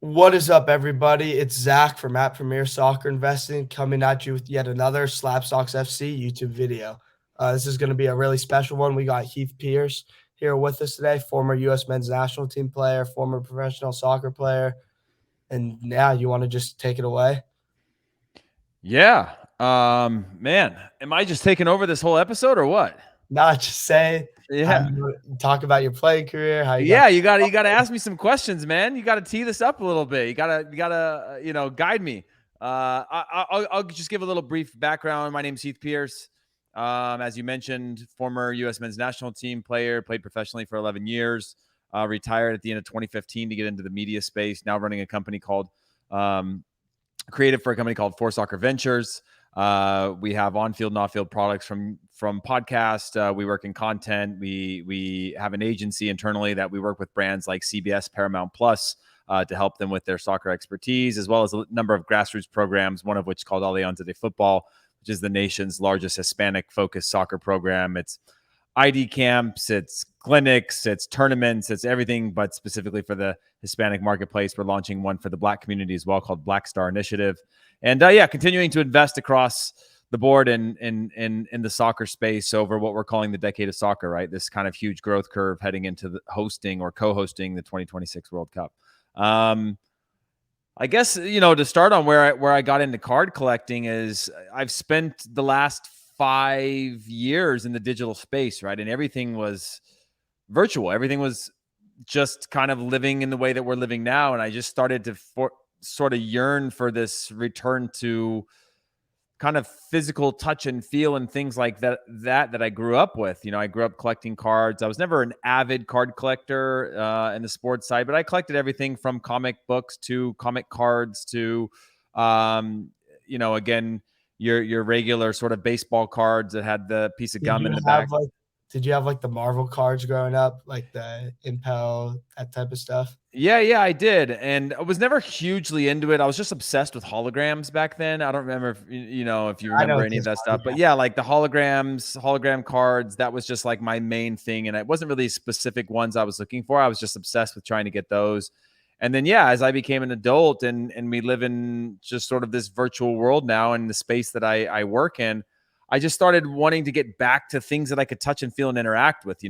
What is up, everybody? It's Zach from at Premier Soccer Investing coming at you with yet another SlabStoxFC YouTube video. This is going to be a really special one. We got Heath Pearce here with us today, former U.S. men's national team player, former professional soccer player. And yeah, you want to just take it away? Yeah. Man, am I just taking over this whole episode or what? Not just say how Yeah. you talk about your playing career, how you got. Yeah, you gotta ask me some questions, man. You gotta tee this up a little bit. You gotta guide me. I'll just give a little brief background. My name's Heath Pearce. As you mentioned, former U.S. men's national team player, played professionally for 11 years. Retired at the end of 2015 to get into the media space. Now running a company called creative for a company called Four Soccer Ventures. We have on-field and off-field products from podcast. We work in content. We have an agency internally that we work with brands like CBS, Paramount Plus to help them with their soccer expertise, as well as a number of grassroots programs. One of which called Alianza de Football, which is the nation's largest Hispanic-focused soccer program. It's ID camps, it's clinics, it's tournaments, it's everything, but specifically for the Hispanic marketplace. We're launching one for the Black community as well called Black Star Initiative. And continuing to invest across the board in the soccer space over what we're calling the decade of soccer, right? This kind of huge growth curve heading into the hosting or co-hosting the 2026 World Cup. I guess, to start on where I got into card collecting is I've spent the last 5 years in the digital space, right? And everything was virtual. Everything was just kind of living in the way that we're living now. And I just started to sort of yearn for this return to kind of physical touch and feel and things like that I grew up with. I grew up collecting cards. I was never an avid card collector in the sports side, but I collected everything from comic books to comic cards to, again, your regular sort of baseball cards that had the piece of gum in the back. Did you have like the Marvel cards growing up, like the Impel, that type of stuff? Yeah, I did. And I was never hugely into it. I was just obsessed with holograms back then. I don't remember if you remember any of that stuff, but yeah, like the hologram cards, that was just like my main thing. And it wasn't really specific ones I was looking for. I was just obsessed with trying to get those. And then, yeah, as I became an adult and we live in just sort of this virtual world now in the space that I work in, I just started wanting to get back to things that I could touch and feel and interact with.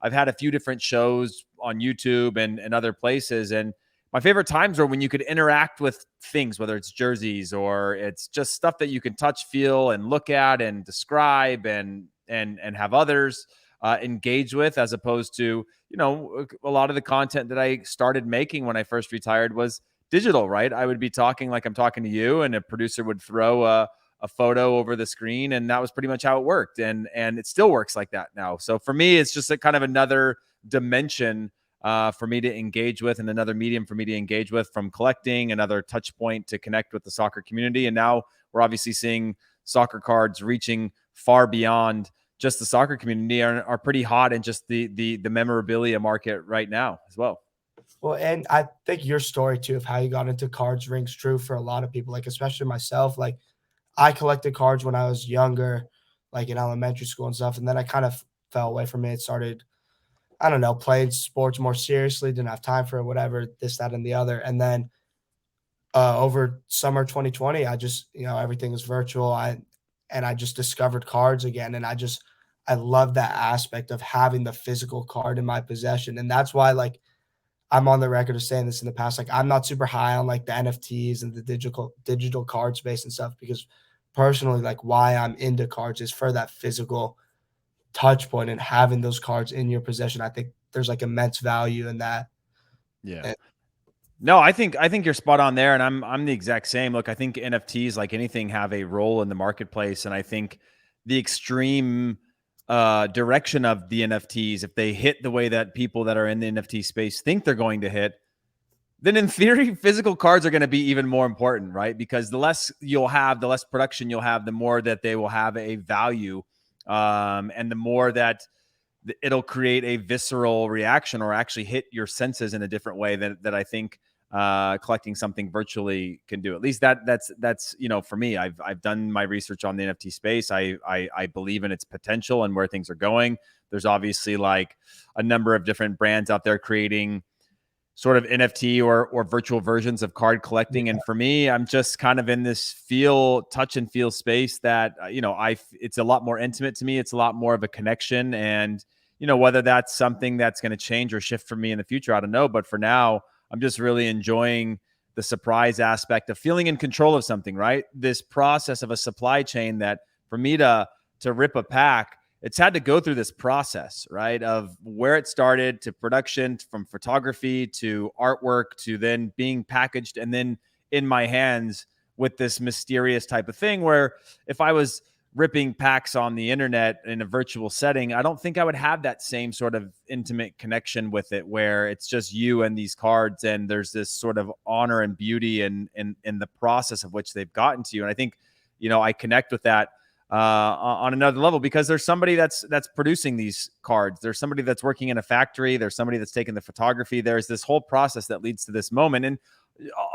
I've had a few different shows on YouTube and other places, and my favorite times are when you could interact with things, whether it's jerseys or it's just stuff that you can touch, feel, and look at and describe and have others engage with, as opposed to, a lot of the content that I started making when I first retired was digital, right? I would be talking like I'm talking to you, and a producer would throw a photo over the screen, and that was pretty much how it worked. And it still works like that now. So for me, it's just a kind of another dimension for me to engage with, and another medium for me to engage with, from collecting, another touch point to connect with the soccer community. And now we're obviously seeing soccer cards reaching far beyond just the soccer community, are pretty hot in just the memorabilia market right now as well. Well, and I think your story too of how you got into cards rings true for a lot of people, like especially myself. Like I collected cards when I was younger, like in elementary school and stuff, and then I kind of fell away from it. Started, I don't know, playing sports more seriously, didn't have time for it, whatever, this, that, and the other. And then over summer 2020, I just, everything was virtual. I just discovered cards again. And I love that aspect of having the physical card in my possession. And that's why, like, I'm on the record of saying this in the past, like I'm not super high on like the NFTs and the digital card space and stuff, because personally, like why I'm into cards is for that physical touch point and having those cards in your possession. I think there's like immense value in that. Yeah. No, I think you're spot on there, and I'm the exact same. Look, I think NFTs, like anything, have a role in the marketplace, and I think the extreme direction of the NFTs, if they hit the way that people that are in the NFT space think they're going to hit, then in theory, physical cards are going to be even more important, right? Because the less you'll have, the less production you'll have, the more that they will have a value, and the more that it'll create a visceral reaction or actually hit your senses in a different way that I think collecting something virtually can do. At least that's for me. I've done my research on the NFT space. I believe in its potential and where things are going. There's obviously like a number of different brands out there creating sort of NFT or virtual versions of card collecting. Yeah. And for me, I'm just kind of in this touch and feel space that, it's a lot more intimate to me. It's a lot more of a connection. And, whether that's something that's going to change or shift for me in the future, I don't know. But for now, I'm just really enjoying the surprise aspect of feeling in control of something, right? This process of a supply chain that for me to rip a pack, it's had to go through this process, right? Of where it started to production, from photography to artwork to then being packaged and then in my hands with this mysterious type of thing where if I was ripping packs on the internet in a virtual setting, I don't think I would have that same sort of intimate connection with it where it's just you and these cards and there's this sort of honor and beauty in the process of which they've gotten to you. And I think, I connect with that on another level because there's somebody that's producing these cards. There's somebody that's working in a factory. There's somebody that's taking the photography. There's this whole process that leads to this moment. And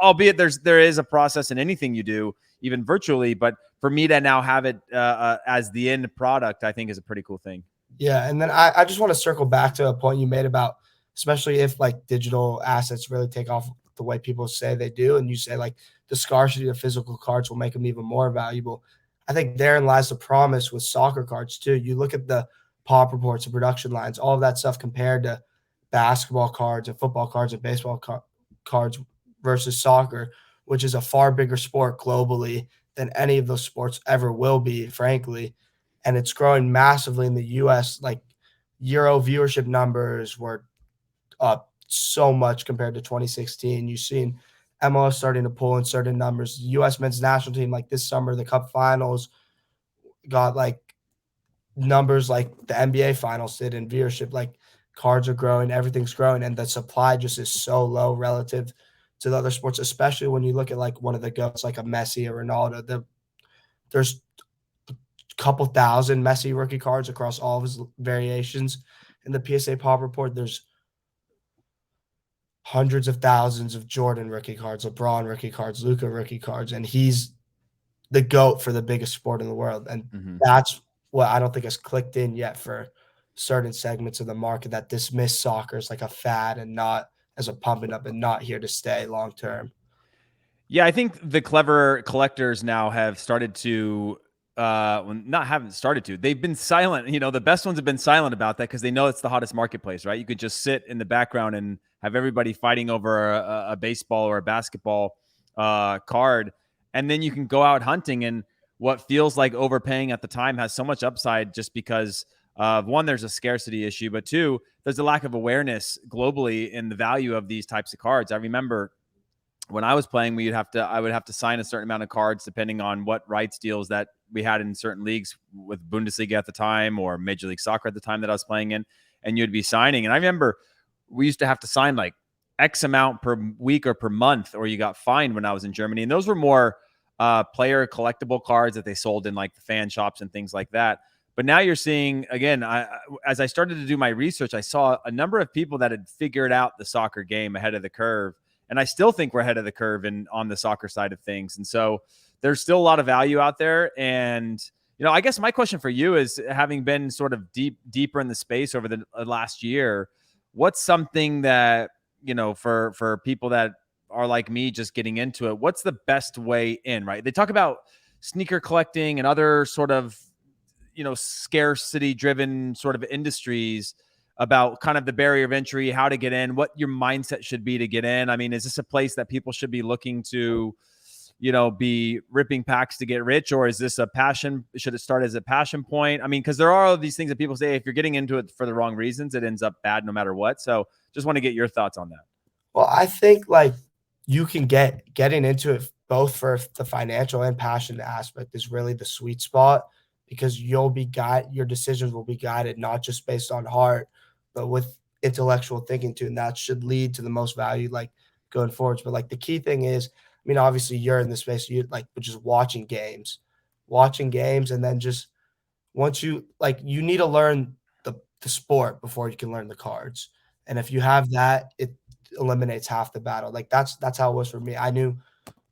albeit there is a process in anything you do, even virtually, but for me to now have it as the end product, I think is a pretty cool thing. Yeah. And then I just want to circle back to a point you made about, especially if like digital assets really take off the way people say they do. And you say like the scarcity of physical cards will make them even more valuable. I think therein lies the promise with soccer cards too. You look at the pop reports and production lines, all of that stuff compared to basketball cards and football cards and baseball cards versus soccer, which is a far bigger sport globally than any of those sports ever will be, frankly. And it's growing massively in the US. Like Euro viewership numbers were up so much compared to 2016. You've seen MLS starting to pull in certain numbers. The U.S. men's national team, like this summer, the Cup Finals got like numbers like the NBA Finals did in viewership. Like cards are growing, everything's growing, and the supply just is so low relative to the other sports, especially when you look at like one of the goats, like a Messi or Ronaldo. There's a couple thousand Messi rookie cards across all of his variations. In the PSA Pop Report, there's hundreds of thousands of Jordan rookie cards, LeBron rookie cards, Luka rookie cards, and he's the GOAT for the biggest sport in the world. And that's what I don't think has clicked in yet for certain segments of the market that dismiss soccer as like a fad and not as a pumping up and not here to stay long term. Yeah, I think the clever collectors now have started to not haven't started to. They've been silent. The best ones have been silent about that because they know it's the hottest marketplace, right? You could just sit in the background and have everybody fighting over a baseball or a basketball card, and then you can go out hunting. And what feels like overpaying at the time has so much upside just because one, there's a scarcity issue, but two, there's a lack of awareness globally in the value of these types of cards. I remember when I was playing, I would have to sign a certain amount of cards depending on what rights deals that we had in certain leagues with Bundesliga at the time or Major League Soccer at the time that I was playing in, and you'd be signing. And I remember we used to have to sign like X amount per week or per month, or you got fined when I was in Germany. And those were more player collectible cards that they sold in like the fan shops and things like that. But now you're seeing, again, as I started to do my research, I saw a number of people that had figured out the soccer game ahead of the curve. And I still think we're ahead of the curve on the soccer side of things. And so there's still a lot of value out there. And, I guess my question for you is, having been sort of deeper in the space over the last year, what's something that, for people that are like me, just getting into it, what's the best way in, right? They talk about sneaker collecting and other sort of, scarcity driven sort of industries, about kind of the barrier of entry, how to get in, what your mindset should be to get in. I mean, is this a place that people should be looking to, be ripping packs to get rich, or is this a passion? Should it start as a passion point? I mean, because there are all these things that people say, if you're getting into it for the wrong reasons, it ends up bad no matter what. So just want to get your thoughts on that. Well, I think like you can getting into it both for the financial and passion aspect is really the sweet spot, because your decisions will be guided not just based on heart, but with intellectual thinking too. And that should lead to the most value, like going forwards. But like the key thing is, I mean, obviously you're in this space, you like, but just watching games. And then just once you need to learn the sport before you can learn the cards. And if you have that, it eliminates half the battle. Like that's how it was for me. I knew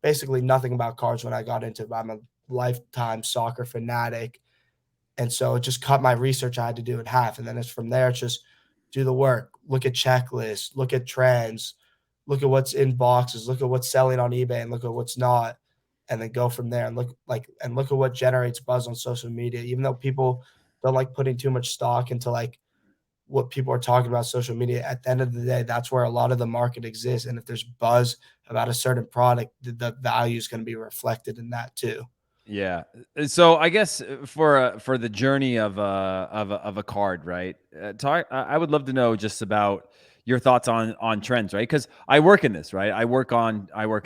basically nothing about cards when I got into it. I'm a lifetime soccer fanatic. And so it just cut my research I had to do in half. And then it's from there, it's just do the work, look at checklists, look at trends, look at what's in boxes, look at what's selling on eBay, and look at what's not, and then go from there and look at what generates buzz on social media. Even though people don't like putting too much stock into like what people are talking about social media, at the end of the day, that's where a lot of the market exists. And if there's buzz about a certain product, the value is going to be reflected in that too. Yeah. So I guess for the journey of a card, right? I would love to know just about your thoughts on trends, right? Because I work in this, right? I work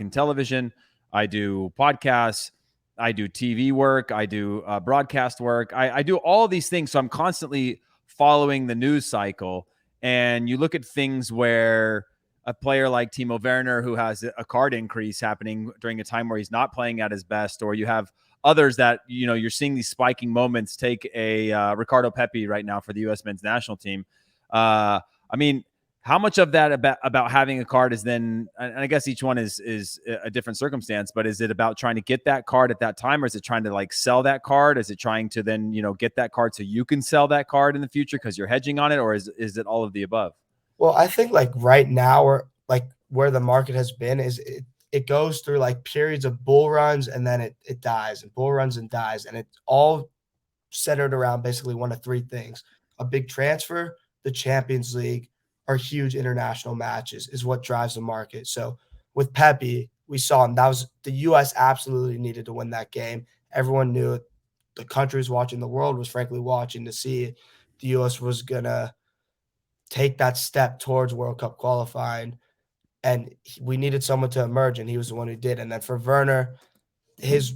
in television. I do podcasts. I do TV work. I do broadcast work. I do all these things. So I'm constantly following the news cycle. And you look at things where a player like Timo Werner, who has a card increase happening during a time where he's not playing at his best, or you have others that, you know, you're seeing these spiking moments. Take a Ricardo Pepi right now for the U.S. men's national team. I mean, how much of that about having a card is then, and I guess each one is a different circumstance, but is it about trying to get that card at that time, or is it trying to like sell that card? Is it trying to then, you know, get that card so you can sell that card in the future because you're hedging on it, or is it all of the above? Well, I think like right now, or like where the market has been, is it goes through like periods of bull runs and then it dies and bull runs and dies. And it's all centered around basically one of three things: a big transfer, the Champions League, or huge international matches is what drives the market. So with Pepe, we saw him. That was the US absolutely needed to win that game. Everyone knew it. The country was watching, the world was frankly watching to see the US was gonna take that step towards World Cup qualifying. And we needed someone to emerge, and he was the one who did. And then for Werner, his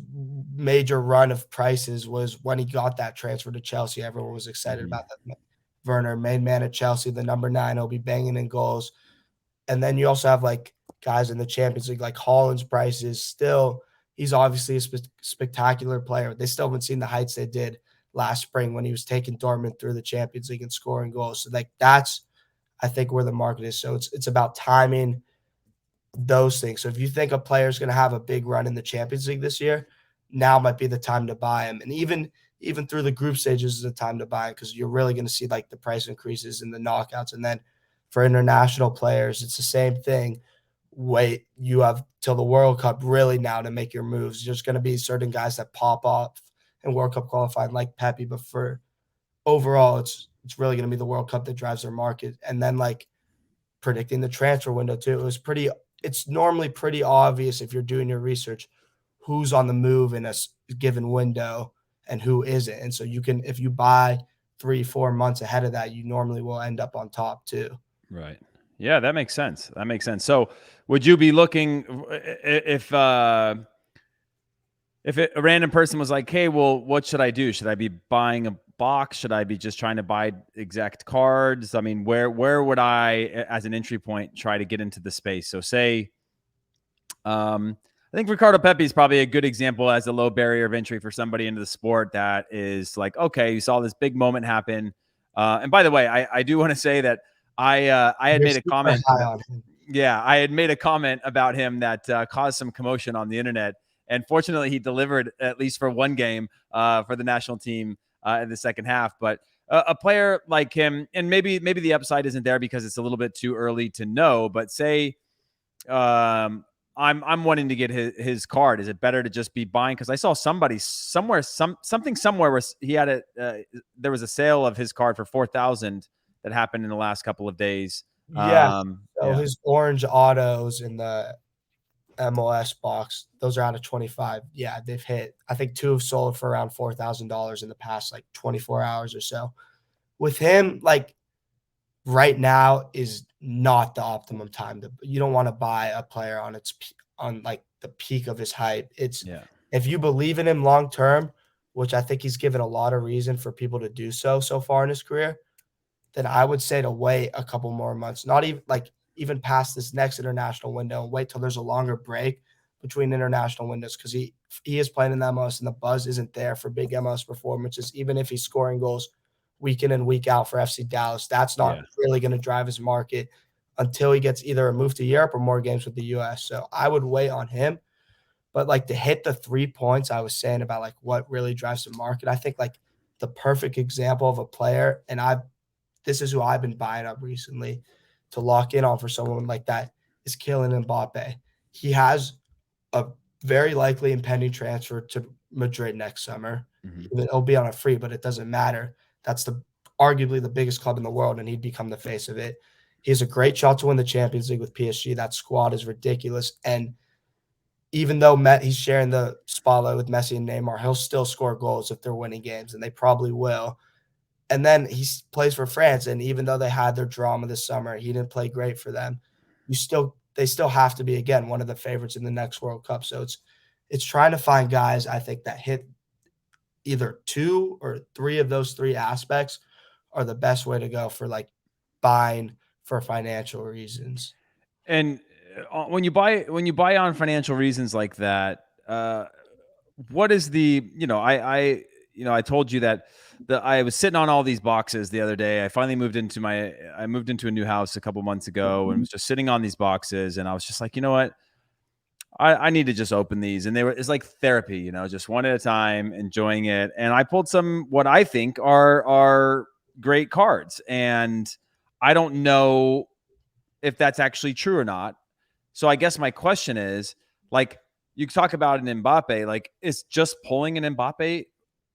major run of prices was when he got that transfer to Chelsea. Everyone was excited Mhm. about that. Werner, main man at Chelsea, the number 9, he'll be banging in goals. And then you also have like guys in the Champions League, like Holland's prices. Still, he's obviously a spectacular player. They still haven't seen the heights they did last spring when he was taking Dortmund through the Champions League and scoring goals. So like that's, I think, where the market is. So it's about timing those things. So if you think a player is going to have a big run in the Champions League this year, now might be the time to buy him. And even through the group stages is the time to buy him, because you're really going to see like the price increases in the knockouts. And then for international players, it's the same thing. Wait, you have till the World Cup really now to make your moves. There's going to be certain guys that pop off in World Cup qualifying like Pepe, but for overall, it's really going to be the World Cup that drives their market. And then like predicting the transfer window too. It's normally pretty obvious if you're doing your research who's on the move in a given window and who isn't. And so you can, if you buy 3-4 months ahead of that, you normally will end up on top too. Right. Yeah, that makes sense. That makes sense. So, would you be looking if a random person was like, "Hey, well, what should I do? Should I be buying a box? Should I be just trying to buy exact cards? I mean, where would I, as an entry point, try to get into the space?" So, say, I think Ricardo Pepi is probably a good example as a low barrier of entry for somebody into the sport that is like, okay, you saw this big moment happen. And by the way, I do want to say that I had You're made a super comment high about, on him. yeah, I had made a comment about him that caused some commotion on the internet. And fortunately, he delivered at least for one game for the national team in the second half. But a player like him, and maybe the upside isn't there because it's a little bit too early to know. But say I'm wanting to get his card. Is it better to just be buying? Because I saw somebody somewhere, something somewhere where he had there was a sale of his card for 4,000 that happened in the last couple of days. Yes. So Yeah. his orange autos in the MLS box, those are out of 25. Yeah, they've hit. I think two have sold for around $4,000 in the past like 24 hours or so. With him, like right now is not the optimum time to, you don't want to buy a player on on like the peak of his hype. It's, Yeah. if you believe in him long term, which I think he's given a lot of reason for people to do so far in his career, then I would say to wait a couple more months, not even like even past this next international window, and wait till there's a longer break between international windows, because he is playing in the MLS and the buzz isn't there for big MLS performances. Even if he's scoring goals week in and week out for FC Dallas, that's not Yeah. really going to drive his market until he gets either a move to Europe or more games with the US. So I would wait on him. But like to hit the 3 points I was saying about like what really drives the market, I think like the perfect example of a player, and this is who I've been buying up recently to lock in on for someone like that. is Kylian Mbappe. He has a very likely impending transfer to Madrid next summer. It'll be on a free, but it doesn't matter. That's arguably the biggest club in the world, and he'd become the face of it. He has a great shot to win the Champions League with PSG. That squad is ridiculous. And even though he's sharing the spotlight with Messi and Neymar, he'll still score goals if they're winning games, and they probably will. And then he plays for France, and even though they had their drama this summer, he didn't play great for them. They still have to be, again, one of the favorites in the next World Cup. So it's trying to find guys, I think, that hit either 2 or 3 of those 3 aspects are the best way to go for like buying for financial reasons. And when you buy on financial reasons like that, what is the, I told you that I was sitting on all these boxes the other day. I finally moved into a new house a couple months ago and was just sitting on these boxes. And I was just like, you know what? I need to just open these. And it's like therapy, just one at a time, enjoying it. And I pulled some, what I think are great cards. And I don't know if that's actually true or not. So I guess my question is, like, you talk about an Mbappe, like, is just pulling an Mbappe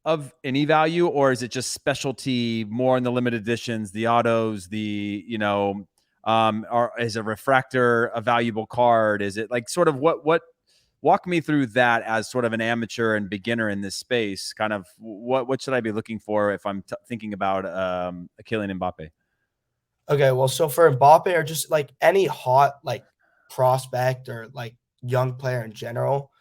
of any value, or is it just specialty more in the limited editions, the autos, or is a refractor a valuable card? Is it like sort of what walk me through that as sort of an amateur and beginner in this space? Kind of what should I be looking for if I'm thinking about a Kylian Mbappe? Okay, well, so for Mbappe or just like any hot like prospect or like young player in general,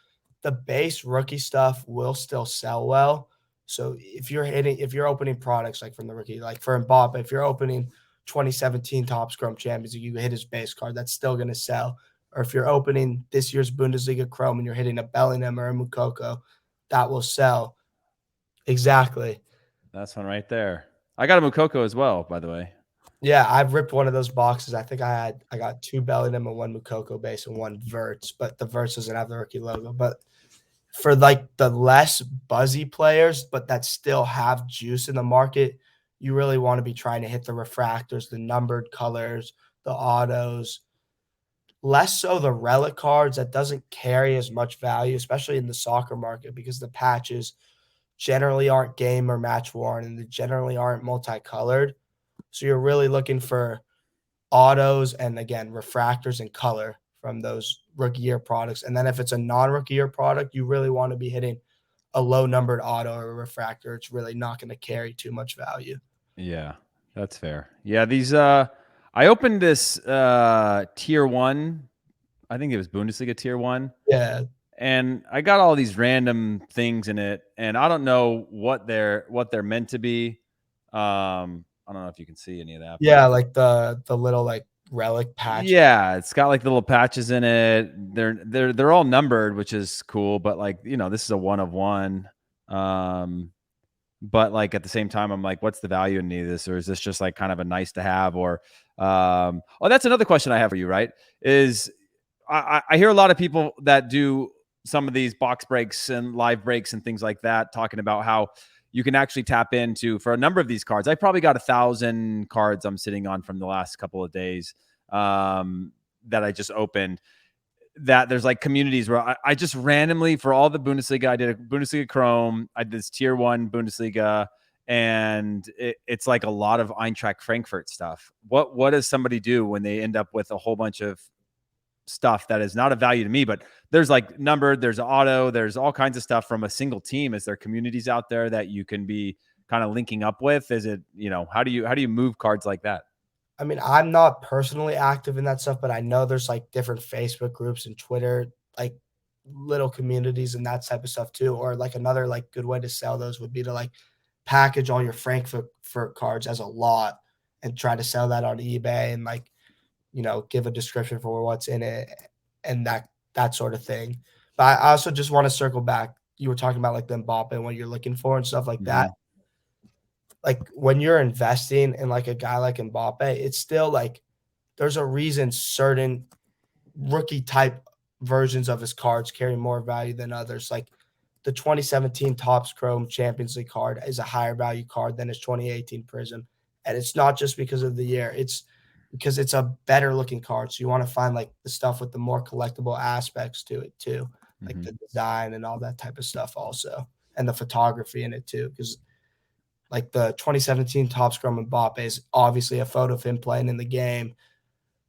the base rookie stuff will still sell well. So if you're opening products like from the rookie, like for Mbappe, if you're opening 2017 Top Scrum Champions, you hit his base card, that's still going to sell. Or if you're opening this year's Bundesliga Chrome and you're hitting a Bellingham or a Mukoko, that will sell. Exactly. That's one right there. I got a Mukoko as well, by the way. Yeah, I've ripped one of those boxes. I think I got 2 Bellingham and 1 Mukoko base and 1 Verts, but the Verts doesn't have the rookie logo. But for like the less buzzy players, but that still have juice in the market, you really want to be trying to hit the refractors, the numbered colors, the autos, less so the relic cards that doesn't carry as much value, especially in the soccer market, because the patches generally aren't game or match worn and they generally aren't multicolored. So you're really looking for autos and, again, refractors and color from those rookie year products. And then if it's a non-rookie year product, you really want to be hitting a low numbered auto or refractor. It's really not going to carry too much value. Yeah, that's fair. Yeah, these I opened this tier 1. I think it was Bundesliga tier 1. Yeah. And I got all these random things in it, and I don't know what they're meant to be. I don't know if you can see any of that. Yeah, like the little like relic patch. Yeah, it's got like little patches in it. They're all numbered, which is cool, but like, this is a 1 of 1. But like at the same time, I'm like, what's the value in any of this? Or is this just like kind of a nice to have? Or oh, that's another question I have for you, right? Is I hear a lot of people that do some of these box breaks and live breaks and things like that, talking about how you can actually tap into, for a number of these cards. I probably got 1,000 cards I'm sitting on from the last couple of days that I just opened, that there's like communities where I just randomly, for all the Bundesliga, I did a Bundesliga Chrome, I did this tier 1 Bundesliga, and it's like a lot of Eintracht Frankfurt stuff. What does somebody do when they end up with a whole bunch of stuff that is not of value to me, but there's like numbered, there's auto, there's all kinds of stuff from a single team? Is there communities out there that you can be kind of linking up with? Is it, how do you move cards like that? I mean, I'm not personally active in that stuff, but I know there's like different Facebook groups and Twitter, like little communities and that type of stuff too. Or like another like good way to sell those would be to like package all your Frankfurt cards as a lot and try to sell that on eBay and like, give a description for what's in it and that sort of thing. But I also just want to circle back. You were talking about like the Mbappe and what you're looking for and stuff like that. Like when you're investing in like a guy like Mbappe, it's still like there's a reason certain rookie type versions of his cards carry more value than others. Like the 2017 Topps Chrome Champions League card is a higher value card than his 2018 Prism. And it's not just because of the year. It's because it's a better looking card. So you want to find like the stuff with the more collectible aspects to it too, like the design and all that type of stuff also, and the photography in it too. Because like the 2017 Top Scrum Mbappe is obviously a photo of him playing in the game,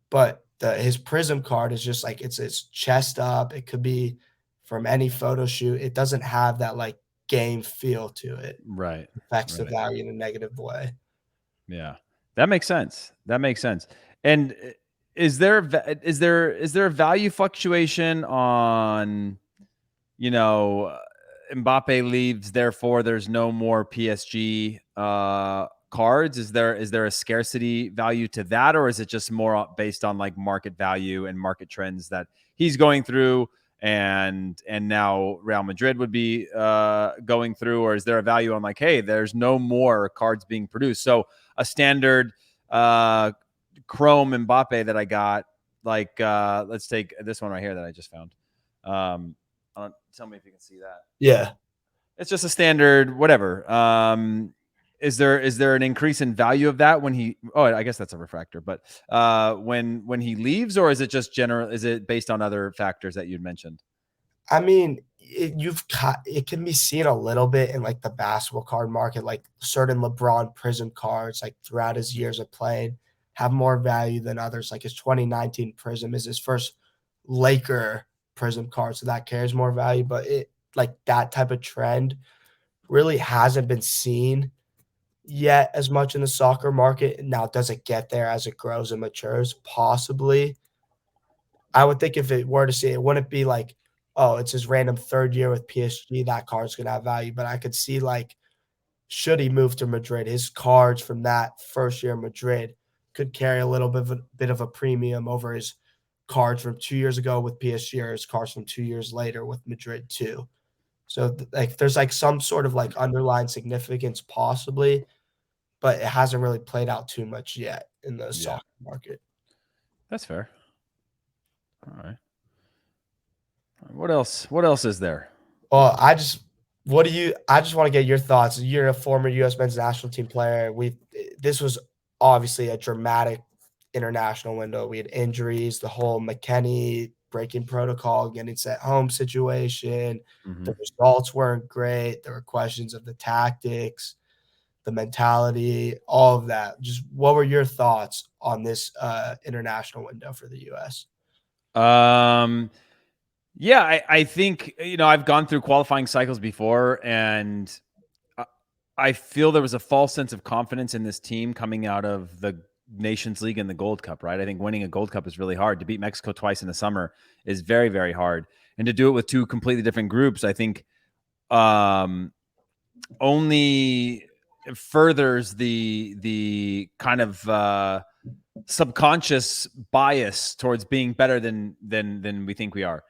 but his Prism card is just like it's chest up. It could be from any photo shoot. It doesn't have that like game feel to it. Right. It affects the Right. value in a negative way. Yeah. That makes sense. That makes sense. And is there a value fluctuation on, you know, Mbappe leaves, therefore there's no more PSG cards? Is there a scarcity value to that, or is it just more based on like market value and market trends that he's going through, and now Real Madrid would be going through, or is there a value on like, hey, there's no more cards being produced? So a standard Chrome Mbappe that I got, like let's take this one right here that I just found. Tell me if you can see that. Yeah. It's just a standard whatever. Is there an increase in value of that when he? Oh, I guess that's a refractor. But when he leaves, or is it just general? Is it based on other factors that you'd mentioned? I mean, it can be seen a little bit in like the basketball card market, like certain LeBron Prism cards, like throughout his years of playing, have more value than others. Like his 2019 Prism is his first Laker Prism card, so that carries more value. But it like that type of trend really hasn't been seen yet as much in the soccer market. Now, does it get there as it grows and matures? Possibly. I would think if it were to see it, wouldn't be like, oh, it's his random third year with PSG, that card's gonna have value. But I could see like, should he move to Madrid, his cards from that first year in Madrid could carry a little bit of a premium over his cards from 2 years ago with PSG or his cards from 2 years later with Madrid too. So like there's like some sort of like underlying significance possibly, but it hasn't really played out too much yet in the Yeah, soccer market. that's fair. All right. What else? What else is there? Well, I just want to get your thoughts. You're a former US men's national team player. This was obviously a dramatic international window. We had injuries, the whole McKennie breaking protocol, getting sent home situation. The results weren't great. There were questions of the tactics, the mentality, all of that. Just what were your thoughts on this international window for the US? Yeah, I think, I've gone through qualifying cycles before, and I feel there was a false sense of confidence in this team coming out of the Nations League and the Gold Cup, right? I think winning a Gold Cup is really hard. To beat Mexico twice in the summer is very, very hard. And to do it with two completely different groups, I think only furthers the kind of subconscious bias towards being better than we think we are.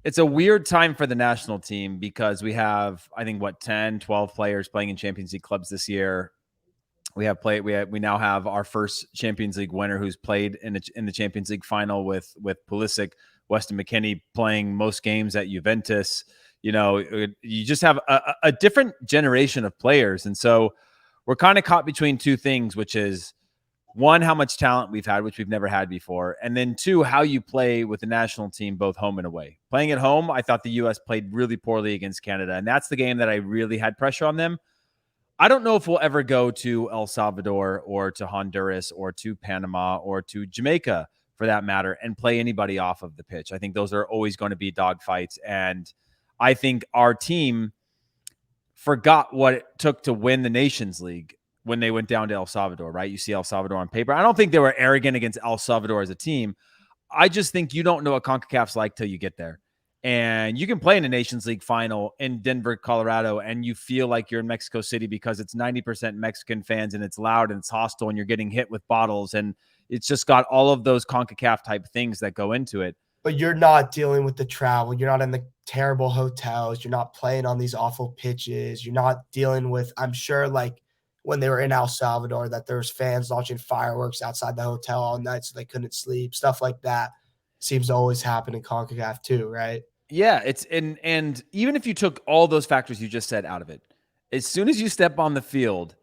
It's a weird time for the national team because we have, I think, 10, 12 players playing in Champions League clubs this year. We now have our first Champions League winner who's played in the Champions League final with Pulisic, Weston McKennie playing most games at Juventus. You just have a different generation of players. And so we're kind of caught between two things, which is, one, how much talent we've had, which we've never had before. And then two, how you play with the national team, both home and away. Playing at home, I thought the U.S. played really poorly against Canada. And that's the game that I really had pressure on them. I don't know if we'll ever go to El Salvador or to Honduras or to Panama or to Jamaica, for that matter, and play anybody off of the pitch. I think those are always going to be dogfights. And I think our team forgot what it took to win the Nations League when they went down to El Salvador, right? You see El Salvador on paper. I don't think they were arrogant against El Salvador as a team. I just think you don't know what CONCACAF's like till you get there. And you can play in a Nations League final in Denver, Colorado, and you feel like you're in Mexico City because it's 90% Mexican fans and it's loud and it's hostile and you're getting hit with bottles. And it's just got all of those CONCACAF type things that go into it. But you're not dealing with the travel. You're not in the terrible hotels. You're not playing on these awful pitches. You're not dealing with, I'm sure, like when they were in El Salvador, that there was fans launching fireworks outside the hotel all night so they couldn't sleep. Stuff like that seems to always happen in CONCACAF too, right? Yeah, it's and even if you took all those factors you just said out of it, as soon as you step on the field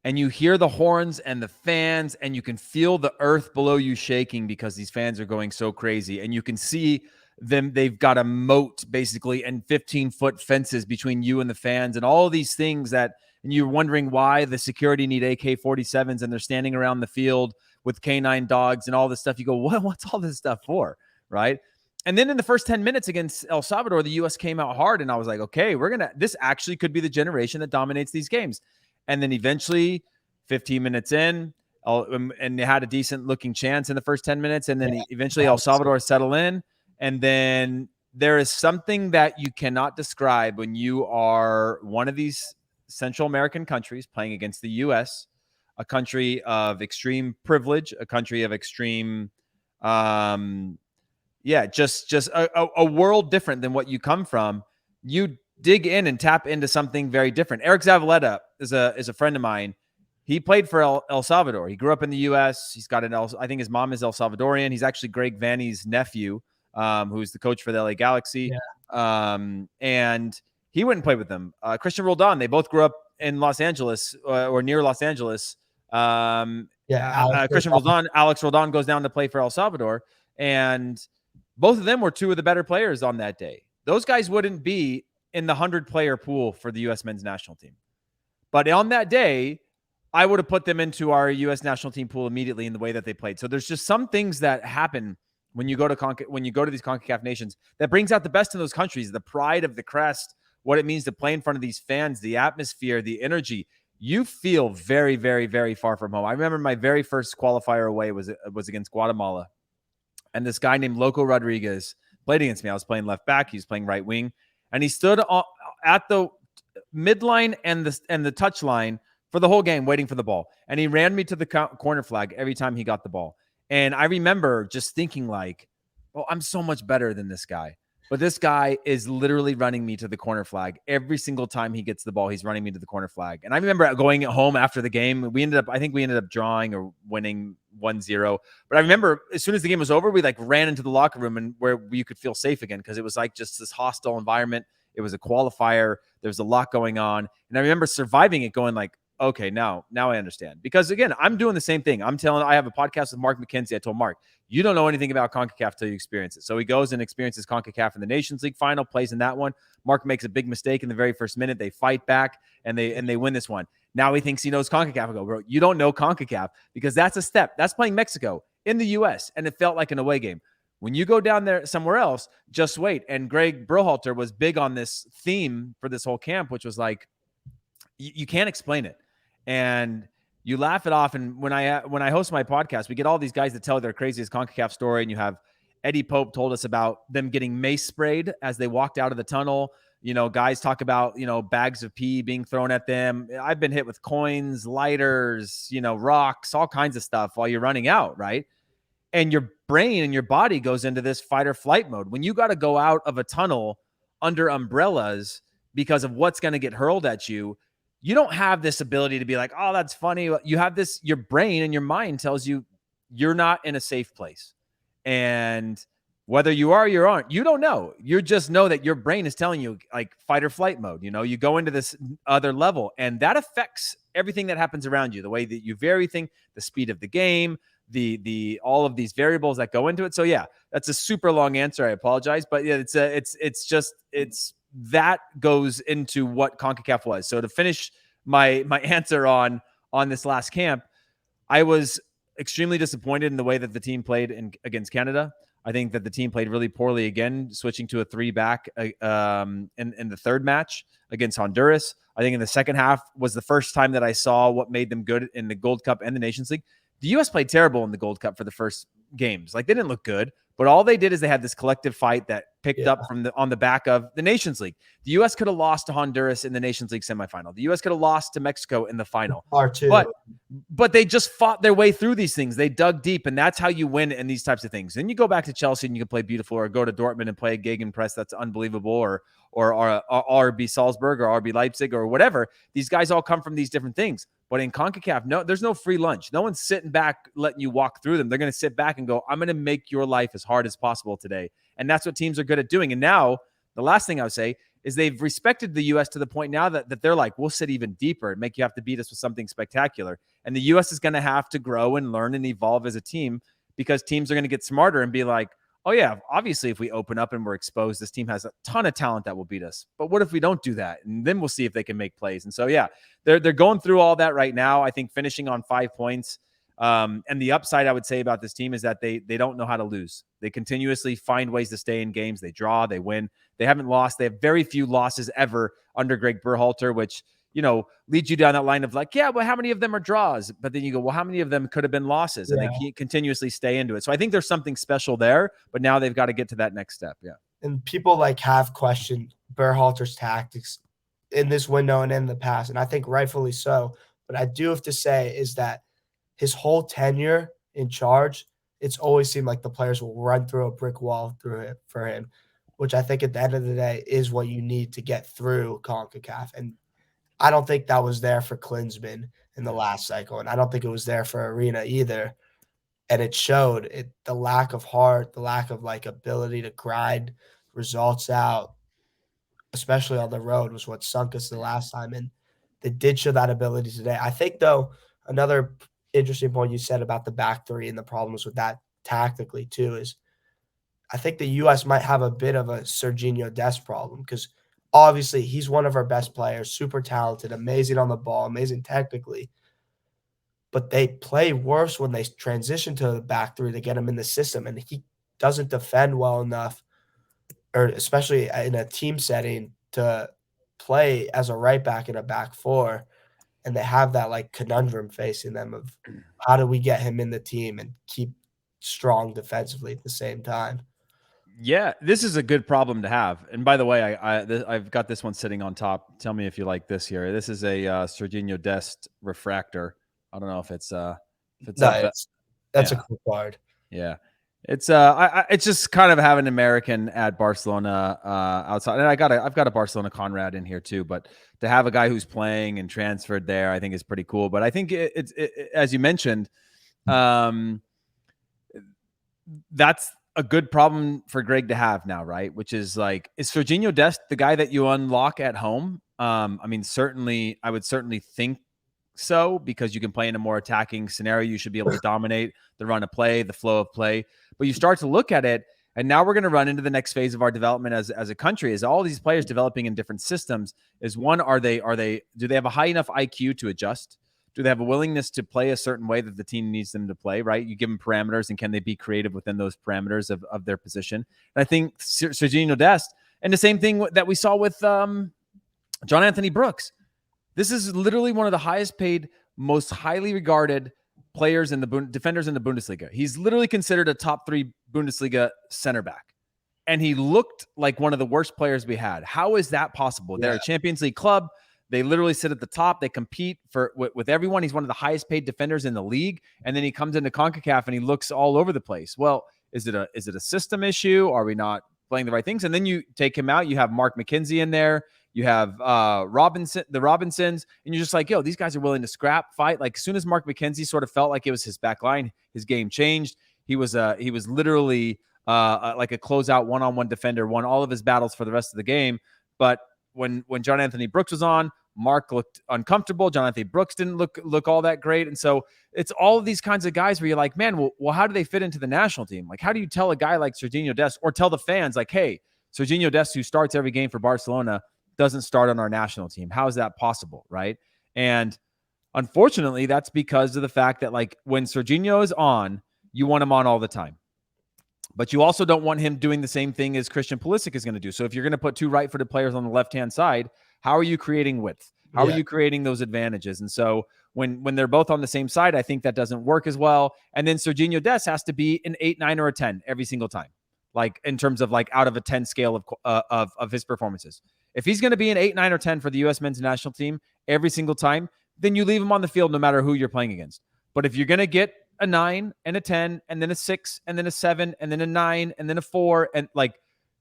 and you hear the horns and the fans, and you can feel the earth below you shaking because these fans are going so crazy. And you can see them, they've got a moat basically and 15-foot fences between you and the fans and all these things that, and you're wondering why the security need AK-47s and they're standing around the field with canine dogs and all this stuff. You go, what's all this stuff for? Right. And then in the first 10 minutes against El Salvador, the U.S. came out hard. And I was like, okay, this actually could be the generation that dominates these games. And then eventually 15 minutes in, and they had a decent looking chance in the first 10 minutes. And then eventually El Salvador settled in. And then there is something that you cannot describe when you are one of these Central American countries playing against the U.S., a country of extreme privilege, a country of extreme, just a world different than what you come from. You dig in and tap into something very different. Eric Zavaleta is a friend of mine. He played for El Salvador. He grew up in the U.S. He's got I think his mom is El Salvadorian. He's actually Greg Vanney's nephew, who's the coach for the LA Galaxy. Yeah. And he went and played with them. Christian Roldan, they both grew up in Los Angeles or near Los Angeles. Alex Roldan goes down to play for El Salvador. And both of them were two of the better players on that day. Those guys wouldn't be in the 100-player pool for the U.S. men's national team. But on that day, I would have put them into our U.S. national team pool immediately in the way that they played. So there's just some things that happen when you go to these CONCACAF nations that brings out the best in those countries, the pride of the crest, what it means to play in front of these fans, the atmosphere, the energy. You feel very, very, very far from home. I remember my very first qualifier away was against Guatemala. And this guy named Loco Rodriguez played against me. I was playing left back. He was playing right wing. And he stood at the midline and the touch line for the whole game waiting for the ball. And he ran me to the corner flag every time he got the ball. And I remember just thinking like, oh, I'm so much better than this guy. But this guy is literally running me to the corner flag. Every single time he gets the ball, he's running me to the corner flag. And I remember going home after the game. I think we ended up drawing or winning 1-0. But I remember as soon as the game was over, we like ran into the locker room and where you could feel safe again because it was like just this hostile environment. It was a qualifier. There was a lot going on. And I remember surviving it going like, okay, now I understand. Because again, I'm doing the same thing. I have a podcast with Mark McKenzie. I told Mark, you don't know anything about CONCACAF till you experience it. So he goes and experiences CONCACAF in the Nations League final, plays in that one. Mark makes a big mistake in the very first minute. They fight back and they win this one. Now he thinks he knows CONCACAF. I go, bro, you don't know CONCACAF because that's a step. That's playing Mexico in the U.S. and it felt like an away game. When you go down there somewhere else, just wait. And Greg Berhalter was big on this theme for this whole camp, which was like, you can't explain it. And you laugh it off. And when I host my podcast, we get all these guys that tell their craziest CONCACAF story. And you have Eddie Pope told us about them getting mace sprayed as they walked out of the tunnel. You know, guys talk about, bags of pee being thrown at them. I've been hit with coins, lighters, rocks, all kinds of stuff while you're running out, right? And your brain and your body goes into this fight or flight mode. When you got to go out of a tunnel under umbrellas because of what's going to get hurled at you, you don't have this ability to be like, oh, that's funny. You have this, your brain and your mind tells you you're not in a safe place. And whether you are or you aren't, you don't know. You just know that your brain is telling you like fight or flight mode. You go into this other level and that affects everything that happens around you, the way that you view everything, the speed of the game, the all of these variables that go into it. So yeah, that's a super long answer. I apologize, but yeah, it's that goes into what CONCACAF was. So to finish my answer on this last camp, I was extremely disappointed in the way that the team played against Canada. I think that the team played really poorly again, switching to a 3-back in the third match against Honduras. I think in the second half was the first time that I saw what made them good in the Gold Cup and the Nations League. The U.S. played terrible in the Gold Cup for the first games. Like they didn't look good. But all they did is they had this collective fight that picked up on the back of the Nations League. The U.S. could have lost to Honduras in the Nations League semifinal. The U.S. could have lost to Mexico in the final. But they just fought their way through these things. They dug deep, and that's how you win in these types of things. Then you go back to Chelsea and you can play beautiful, or go to Dortmund and play a gegenpress that's unbelievable, or RB Salzburg or RB Leipzig or whatever. These guys all come from these different things. But in CONCACAF, no, there's no free lunch. No one's sitting back letting you walk through them. They're going to sit back and go, I'm going to make your life as hard as possible today. And that's what teams are good at doing. And now the last thing I would say is they've respected the U.S. to the point now that they're like, we'll sit even deeper and make you have to beat us with something spectacular. And the U.S. is going to have to grow and learn and evolve as a team, because teams are going to get smarter and be like, oh yeah, obviously if we open up and we're exposed, this team has a ton of talent that will beat us. But what if we don't do that? And then we'll see if they can make plays. And so, yeah, they're going through all that right now. I think finishing on 5 points. And the upside I would say about this team is that they don't know how to lose. They continuously find ways to stay in games. They draw, they win. They haven't lost. They have very few losses ever under Greg Berhalter, which, leads you down that line of like, yeah, well, how many of them are draws? But then you go, well, how many of them could have been losses? And they continuously stay into it. So I think there's something special there, but now they've got to get to that next step. Yeah. And people have questioned Berhalter's tactics in this window and in the past, and I think rightfully so. But I do have to say is that his whole tenure in charge, it's always seemed like the players will run through a brick wall for him, which I think at the end of the day is what you need to get through CONCACAF. And I don't think that was there for Klinsmann in the last cycle, and I don't think it was there for Arena either. And it showed the lack of heart, the lack of ability to grind results out, especially on the road, was what sunk us the last time. And they did show that ability today. I think, though, another interesting point you said about the back three and the problems with that tactically too is I think the U.S. might have a bit of a Serginho Dest problem, because obviously he's one of our best players, super talented, amazing on the ball, amazing technically. But they play worse when they transition to the back three to get him in the system, and he doesn't defend well enough, or especially in a team setting, to play as a right back in a back four. And they have that conundrum facing them of how do we get him in the team and keep strong defensively at the same time. Yeah, this is a good problem to have. And by the way, I've got this one sitting on top. Tell me if you like this here. This is a Serginho Dest refractor. I don't know if it's that's a cool card. Yeah. It's just kind of having an American at Barcelona outside, and I've got a Barcelona Conrad in here too. But to have a guy who's playing and transferred there, I think is pretty cool. But I think it's as you mentioned, that's a good problem for Greg to have now, right? Which is is Serginho Dest the guy that you unlock at home? I mean, certainly, I would certainly think so, because you can play in a more attacking scenario. You should be able to dominate the run of play, the flow of play. But you start to look at it, and now we're going to run into the next phase of our development as a country, is all these players developing in different systems. Is one, do they have a high enough IQ to adjust? Do they have a willingness to play a certain way that the team needs them to play, right? You give them parameters, and can they be creative within those parameters of their position? And I think Serginho Dest, and the same thing that we saw with John Anthony Brooks. This is literally one of the highest paid, most highly regarded players in the defenders in the Bundesliga. He's literally considered a top 3 Bundesliga center back. And he looked like one of the worst players we had. How is that possible? Yeah. They're a Champions League club. They literally sit at the top. They compete with everyone. He's one of the highest paid defenders in the league. And then he comes into CONCACAF and he looks all over the place. Well, is it a system issue? Are we not playing the right things? And then you take him out. You have Mark McKenzie in there. You have the Robinsons, and you're just like, yo, these guys are willing to scrap, fight. Like, as soon as Mark McKenzie sort of felt like it was his back line, his game changed. He was literally like a closeout one-on-one defender, won all of his battles for the rest of the game. But when John Anthony Brooks was on, Mark looked uncomfortable. John Anthony Brooks didn't look all that great. And so it's all of these kinds of guys where you're like, man, well, how do they fit into the national team? Like, how do you tell a guy like Serginho Dest, or tell the fans like, hey, Serginho Dest, who starts every game for Barcelona, doesn't start on our national team? How is that possible, right? And unfortunately, that's because of the fact that when Serginho is on, you want him on all the time. But you also don't want him doing the same thing as Christian Pulisic is going to do. So if you're going to put 2 right-footed players on the left-hand side, how are you creating width? How are you creating those advantages? And so when they're both on the same side, I think that doesn't work as well. And then Serginho Dest has to be an 8, 9, or a 10 every single time, in terms of out of a 10 scale of his performances. If he's going to be an 8, 9, or 10 for the U.S. men's national team every single time, then you leave him on the field no matter who you're playing against. But if you're going to get a 9 and a 10 and then a 6 and then a 7 and then a 9 and then a 4, and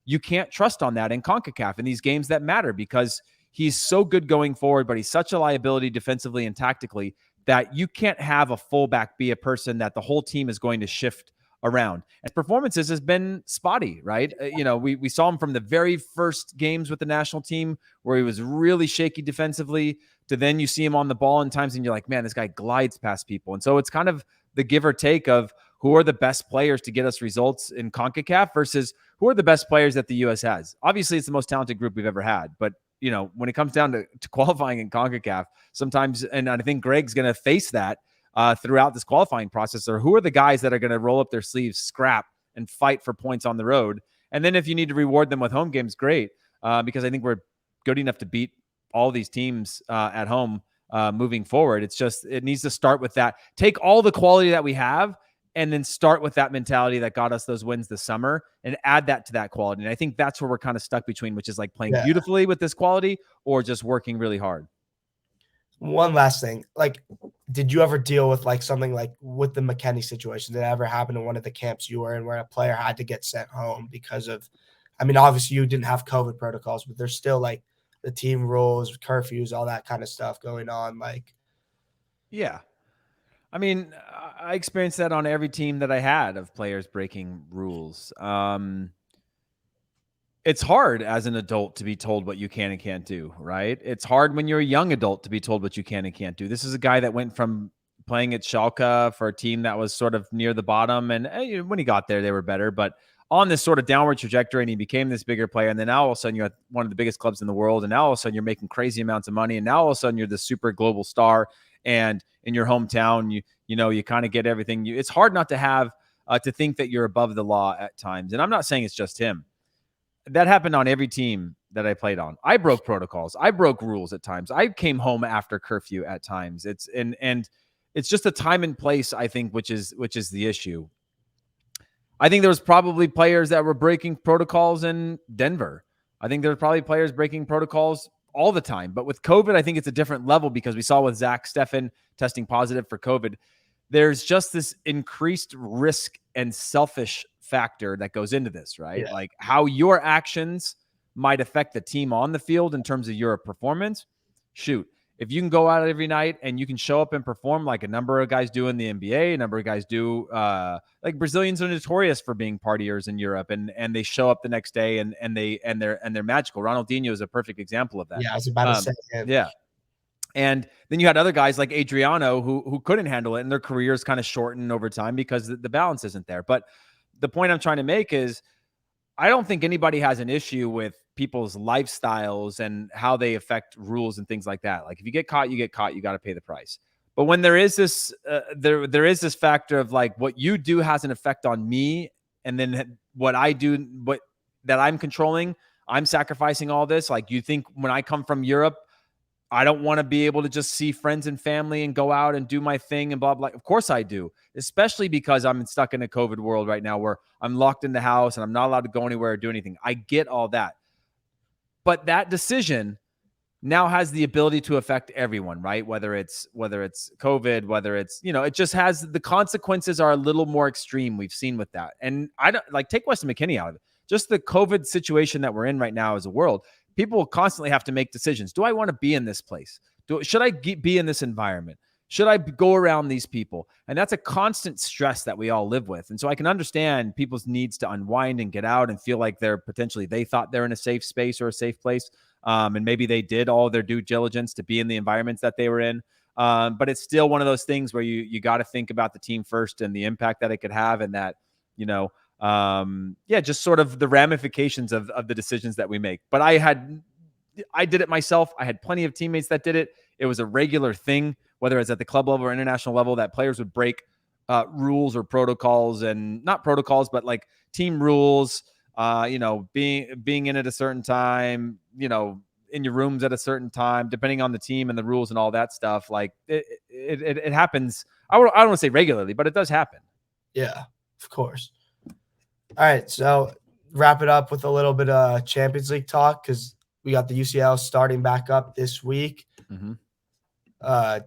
you can't trust on that in CONCACAF in these games that matter, because he's so good going forward, but he's such a liability defensively and tactically that you can't have a fullback be a person that the whole team is going to shift around. And performances has been spotty, right? We saw him from the very first games with the national team where he was really shaky defensively, to then you see him on the ball in times and you're like, man, this guy glides past people. And so it's kind of the give or take of who are the best players to get us results in CONCACAF versus who are the best players that the U.S. has. Obviously, it's the most talented group we've ever had, but when it comes down to qualifying in CONCACAF, sometimes, and I think Greg's going to face that throughout this qualifying process, or who are the guys that are going to roll up their sleeves, scrap, and fight for points on the road. And then if you need to reward them with home games, great, because I think we're good enough to beat all these teams at home moving forward. It's just, it needs to start with that. Take all the quality that we have and then start with that mentality that got us those wins this summer and add that to that quality. And I think that's where we're kind of stuck between, which is like playing beautifully with this quality or just working really hard. One last thing, like, did you ever deal with like something like with the McKennie situation? Did it ever happen in one of the camps you were in where a player had to get sent home because of, I mean, obviously you didn't have COVID protocols, but there's still like the team rules, curfews, all that kind of stuff going on. Like, yeah. I mean, I experienced that on every team that I had of players breaking rules. It's hard as an adult to be told what you can and can't do, right? It's hard when you're a young adult to be told what you can and can't do. This is a guy that went from playing at Schalke for a team that was sort of near the bottom. And when he got there, they were better, but on this sort of downward trajectory, and he became this bigger player. And then now all of a sudden you're at one of the biggest clubs in the world. And now all of a sudden you're making crazy amounts of money. And now all of a sudden you're the super global star. And in your hometown, you kind of get everything. It's hard not to have to think that you're above the law at times. And I'm not saying it's just him. That happened on every team that I played on. I broke protocols. I broke rules at times. I came home after curfew at times. It's just a time and place, I think, which is the issue. I think there was probably players that were breaking protocols in Denver. I think there's probably players breaking protocols all the time. But with COVID, I think it's a different level because we saw with Zach Steffen testing positive for COVID. There's just this increased risk and selfish factor that goes into this, right? yeah. Like how your actions might affect the team on the field in terms of your performance. Shoot, if you can go out every night and you can show up and perform like a number of guys do in the NBA, a number of guys do, like Brazilians are notorious for being partiers in Europe, and they show up the next day and they're magical. Ronaldinho is a perfect example of that. Yeah, I was about to say him. Yeah. And then you had other guys like Adriano who couldn't handle it, and their careers kind of shortened over time because the balance isn't there. But the point I'm trying to make is I don't think anybody has an issue with people's lifestyles and how they affect rules and things like that. Like if you get caught, you get caught, you got to pay the price. But when there is this, there is this factor of like what you do has an effect on me, and then what I do, that I'm controlling, I'm sacrificing all this. Like you think when I come from Europe, I don't want to be able to just see friends and family and go out and do my thing and blah, blah. Of course I do, especially because I'm stuck in a COVID world right now where I'm locked in the house and I'm not allowed to go anywhere or do anything. I get all that. But that decision now has the ability to affect everyone, right? Whether it's COVID, whether it's, it just has, the consequences are a little more extreme. We've seen with that. And I don't like take Weston McKennie out of it. Just the COVID situation that we're in right now as a world. People will constantly have to make decisions. Do I want to be in this place? Should I be in this environment? Should I go around these people? And that's a constant stress that we all live with. And so I can understand people's needs to unwind and get out and feel like they thought they're in a safe space or a safe place. And maybe they did all their due diligence to be in the environments that they were in. But it's still one of those things where you got to think about the team first and the impact that it could have, and that, just sort of the ramifications of the decisions that we make. But I did it myself. I had plenty of teammates that did it. It was a regular thing, whether it's at the club level or international level, that players would break rules or protocols, and not protocols, but like team rules, being in at a certain time, in your rooms at a certain time, depending on the team and the rules and all that stuff. Like it happens. I don't want to say regularly, but it does happen. Yeah, of course. All right, so wrap it up with a little bit of Champions League talk because we got the UCL starting back up this week. Mm-hmm. I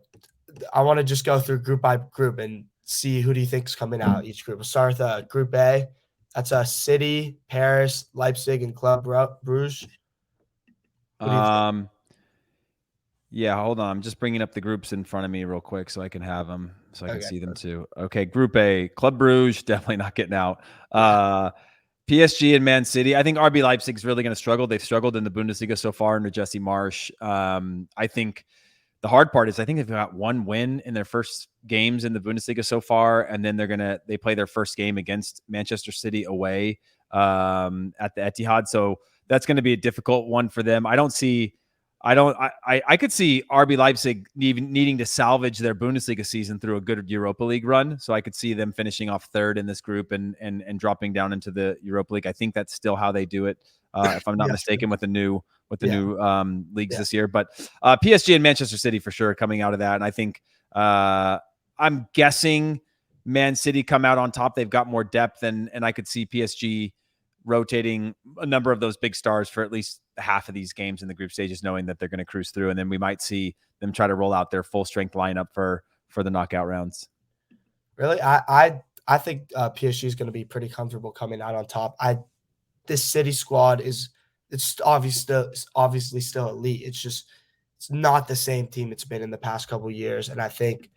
want to just go through group by group and see who do you think is coming out each group. We'll start with Group A. That's City, Paris, Leipzig, and Club Brugge. I Yeah, hold on. I'm just bringing up the groups in front of me real quick so I can have them, so I can Okay. see them too. Okay, Group A, Club Brugge, definitely not getting out. Yeah. PSG and Man City. I think RB Leipzig's really going to struggle. They've struggled in the Bundesliga so far under Jesse Marsch. I think the hard part is I think they've got one win in their first games in the Bundesliga so far, and then they play their first game against Manchester City away at the Etihad. So that's going to be a difficult one for them. I could see RB Leipzig needing to salvage their Bundesliga season through a good Europa League run. So I could see them finishing off third in this group and dropping down into the Europa League. I think that's still how they do it, if I'm not Yes. mistaken, with the new Yeah. leagues Yeah. this year. But PSG and Manchester City for sure coming out of that, and I think I'm guessing Man City come out on top. They've got more depth, and I could see PSG rotating a number of those big stars for at least half of these games in the group stages, knowing that they're going to cruise through, and then we might see them try to roll out their full strength lineup for the knockout rounds. Really, I think PSG is going to be pretty comfortable coming out on top. This City squad it's obviously still elite. It's not the same team it's been in the past couple years, and I think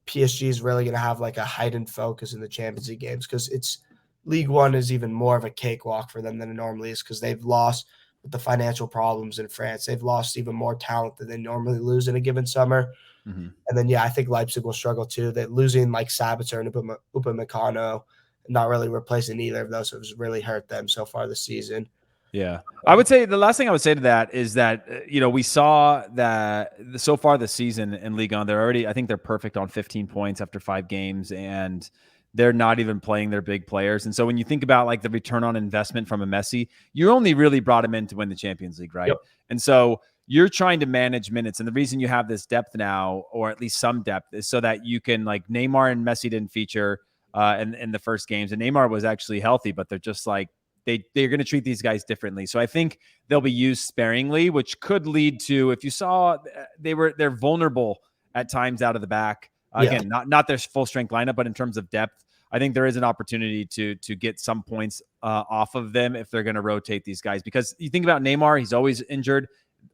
PSG is really going to have like a heightened focus in the Champions League games because it's League One is even more of a cakewalk for them than it normally is because they've lost with the financial problems in France. They've lost even more talent than they normally lose in a given summer. Mm-hmm. And then, yeah, I think Leipzig will struggle too. They're losing like Sabitzer and Upamecano, not really replacing either of those. So it's really hurt them so far this season. Yeah. I would say the last thing I would say to that is that, we saw that so far this season in Ligue 1, I think they're perfect on 15 points after 5 games, and they're not even playing their big players. And so when you think about like the return on investment from a Messi, you only really brought him in to win the Champions League, right? Yep. And so you're trying to manage minutes. And the reason you have this depth now, or at least some depth, is so that you can, like, Neymar and Messi didn't feature in the first games. And Neymar was actually healthy, but they're just like, they're going to treat these guys differently. So I think they'll be used sparingly, which could lead to, if you saw, they're vulnerable at times out of the back. Again, not their full strength lineup, but in terms of depth, I think there is an opportunity to get some points off of them if they're going to rotate these guys. Because you think about Neymar, he's always injured.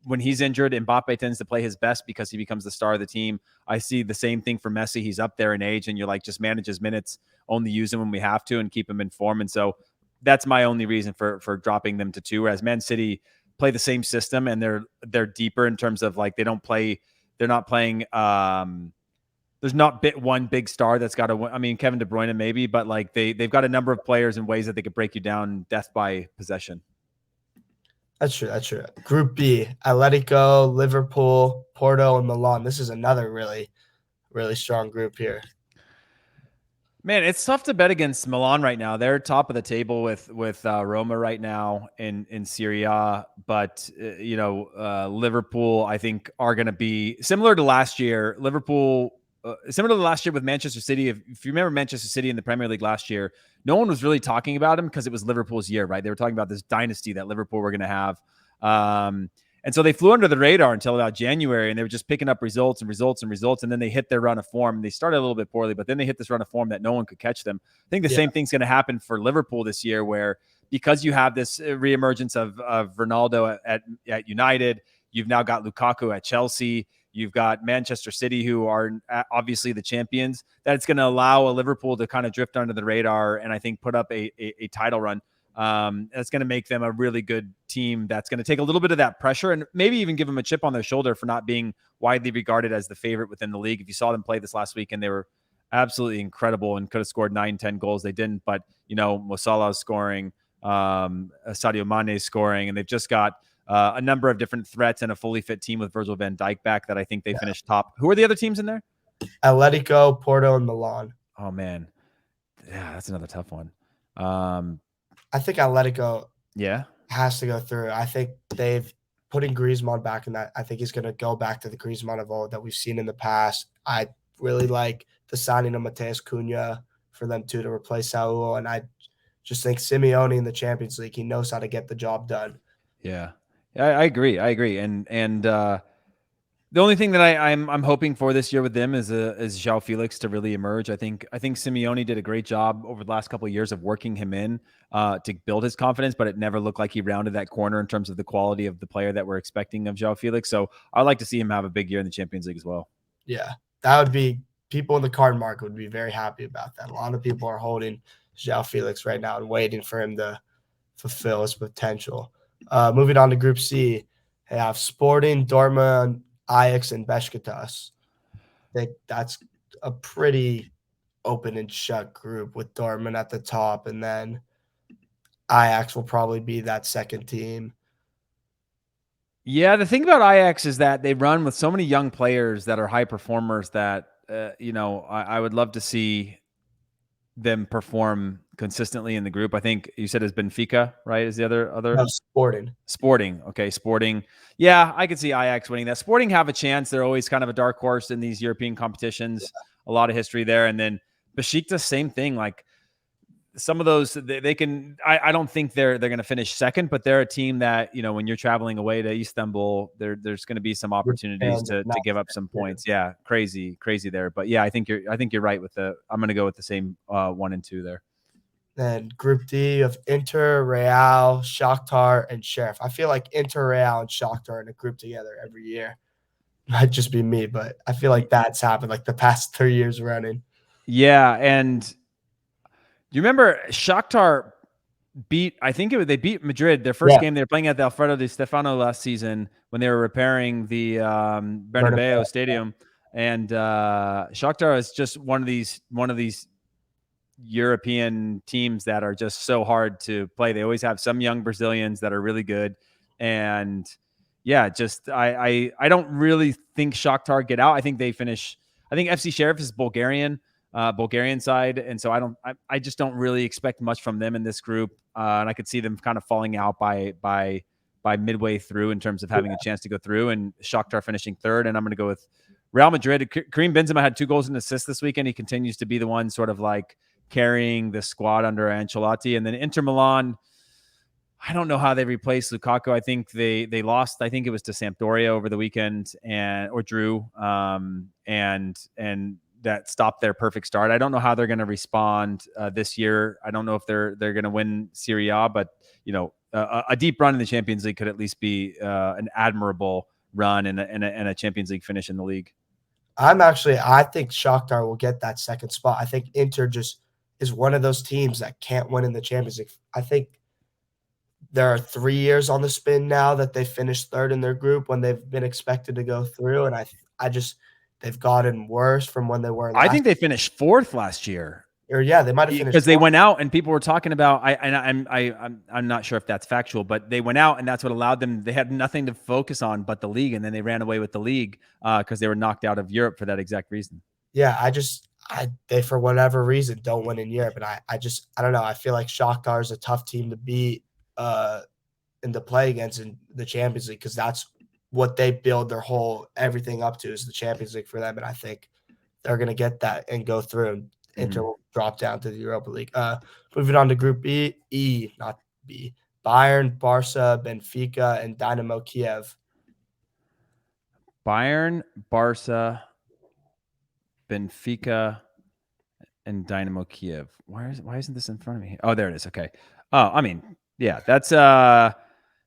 When he's injured, Mbappe tends to play his best because he becomes the star of the team. I see the same thing for Messi. He's up there in age, and you're like, just manage his minutes, only use him when we have to, and keep him in form. And so that's my only reason for dropping them to 2. Whereas Man City play the same system, and they're deeper in terms of, like, they're not playing. There's not one big star that's got to win. I mean, Kevin De Bruyne maybe, but like they've got a number of players in ways that they could break you down death by possession. That's true. That's true. Group B: Atletico, Liverpool, Porto, and Milan. This is another really, really strong group here. Man, it's tough to bet against Milan right now. They're top of the table with Roma right now in Serie A, but Liverpool, I think, are going to be similar to last year. Liverpool, similar to last year with Manchester City. If you remember Manchester City in the Premier League last year, no one was really talking about him because it was Liverpool's year, right? They were talking about this dynasty that Liverpool were going to have. And so they flew under the radar until about January, and they were just picking up results. And then they hit their run of form. They started a little bit poorly, but then they hit this run of form that no one could catch them. I think the same thing's going to happen for Liverpool this year, where because you have this reemergence of Ronaldo at United, you've now got Lukaku at Chelsea, you've got Manchester City, who are obviously the champions, that it's going to allow a Liverpool to kind of drift under the radar and I think put up a title run. That's going to make them a really good team. That's going to take a little bit of that pressure and maybe even give them a chip on their shoulder for not being widely regarded as the favorite within the league. If you saw them play this last week, and they were absolutely incredible and could have scored 9-10 goals. They didn't, but Mo Salah's scoring, Sadio Mane scoring, and they've just got a number of different threats and a fully fit team with Virgil van Dijk back that I think they finished top. Who are the other teams in there? Atletico, Porto, and Milan. Oh man. Yeah, that's another tough one. I think Atletico yeah has to go through. I think they've putting Griezmann back in that. I think he's going to go back to the Griezmann of old that we've seen in the past. I really like the signing of Mateus Cunha for them too to replace Saul, and I just think Simeone in the Champions League, he knows how to get the job done. Yeah, I agree. And The only thing that I'm hoping for this year with them is João Felix to really emerge. I think Simeone did a great job over the last couple of years of working him in to build his confidence, but it never looked like he rounded that corner in terms of the quality of the player that we're expecting of João Felix. So I'd like to see him have a big year in the Champions League as well. Yeah, that would be people in the card market would be very happy about that. A lot of people are holding João Felix right now and waiting for him to fulfill his potential. Moving on to Group C, they have Sporting, Dortmund, Ajax, and Besiktas. I think that's a pretty open and shut group with Dortmund at the top, and then Ajax will probably be that second team. Yeah, the thing about Ajax is that they run with so many young players that are high performers that, I would love to see them perform consistently in the group. I think you said it's Benfica, right? Is the other? No, Sporting. Sporting. Okay, Sporting. Yeah, I could see Ajax winning that. Sporting have a chance. They're always kind of a dark horse in these European competitions. Yeah. A lot of history there. And then Besiktas, same thing. Like some of those, they can. I don't think they're going to finish second, but they're a team that when you're traveling away to Istanbul, there's going to be some opportunities to give up some points. Yeah, crazy there. But yeah, I think you're right with the. I'm going to go with the same 1 and 2 there. Then Group D of Inter, Real, Shakhtar, and Sheriff. I feel like Inter, Real, and Shakhtar are in a group together every year. Might just be me, but I feel like that's happened like the past 3 years running. Yeah, and you remember Shakhtar beat, I think they beat Madrid their first game. They were playing at the Alfredo Di Stefano last season when they were repairing the Bernabeu Stadium, and Shakhtar is just one of these European teams that are just so hard to play. They always have some young Brazilians that are really good, and yeah, just I don't really think Shakhtar get out. I think they finish. I think FC Sheriff is Bulgarian side, and so I just don't really expect much from them in this group, and I could see them kind of falling out by midway through in terms of having a chance to go through, and Shakhtar finishing third. And I'm going to go with Real Madrid. Karim Benzema had 2 goals and assists this weekend. He continues to be the one sort of like carrying the squad under Ancelotti. And then Inter Milan, I don't know how they replaced Lukaku. I think they lost. I think it was to Sampdoria over the weekend or drew, and that stopped their perfect start. I don't know how they're going to respond this year. I don't know if they're going to win Serie A, but a deep run in the Champions League could at least be an admirable run and a Champions League finish in the league. I think Shakhtar will get that second spot. I think Inter just is one of those teams that can't win in the Champions League. I think there are 3 years on the spin now that they finished third in their group when they've been expected to go through, and they've gotten worse from when they were. I think they finished 4th last year. Or yeah, they might have finished because they went out and people were talking about. I'm not sure if that's factual, but they went out and that's what allowed them. They had nothing to focus on but the league, and then they ran away with the league because they were knocked out of Europe for that exact reason. Yeah, they for whatever reason don't win in Europe, and I don't know. I feel like Shakhtar is a tough team to beat and to play against in the Champions League because that's what they build their whole everything up to is the Champions League for them, and I think they're going to get that and go through. And Inter will drop down to the Europa League. Moving on to Group E, not B. Bayern, Barca, Benfica, and Dynamo Kiev. Bayern, Barca, Benfica, and Dynamo Kiev. Why isn't this in front of me? Oh, there it is. Okay. Oh, I mean, yeah, that's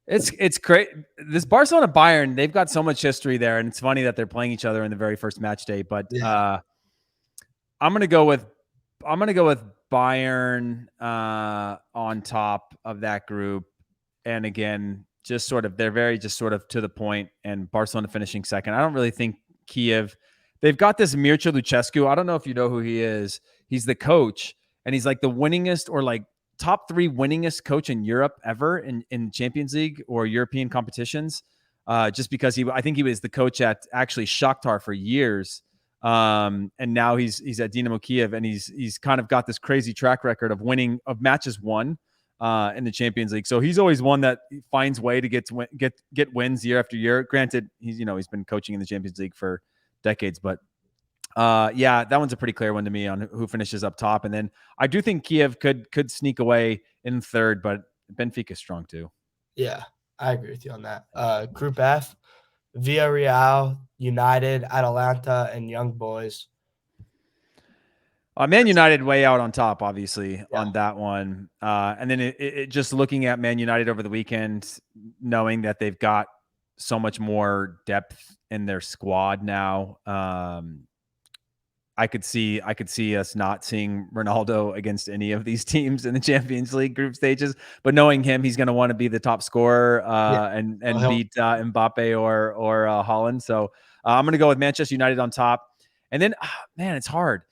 it's great. This Barcelona Bayern, they've got so much history there, and it's funny that they're playing each other in the very first match day. But I'm gonna go with Bayern on top of that group, and again, they're very to the point, and Barcelona finishing second. I don't really think Kiev. They've got this Mircea Lucescu. I don't know if you know who he is. He's the coach, and he's like the winningest or like top 3 winningest coach in Europe ever in Champions League or European competitions. Just because I think he was the coach at actually Shakhtar for years. And now he's at Dynamo Kiev, and he's kind of got this crazy track record of winning of matches won in the Champions League. So he's always one that finds way to get wins year after year. Granted, he's been coaching in the Champions League for decades, but yeah, that one's a pretty clear one to me on who finishes up top. And then I do think Kiev could sneak away in third, but Benfica is strong too. Yeah, I agree with you on that. Group F, Villarreal, United, Atalanta, and Young Boys. Man United way out on top, obviously, Yeah. on that one. And then it just looking at Man United over the weekend, knowing that they've got so much more depth in their squad now. I could see us not seeing Ronaldo against any of these teams in the Champions League group stages, but knowing him, he's going to want to be the top scorer Yeah. and beat Mbappe or Haaland. So I'm going to go with Manchester United on top, and then man, it's hard.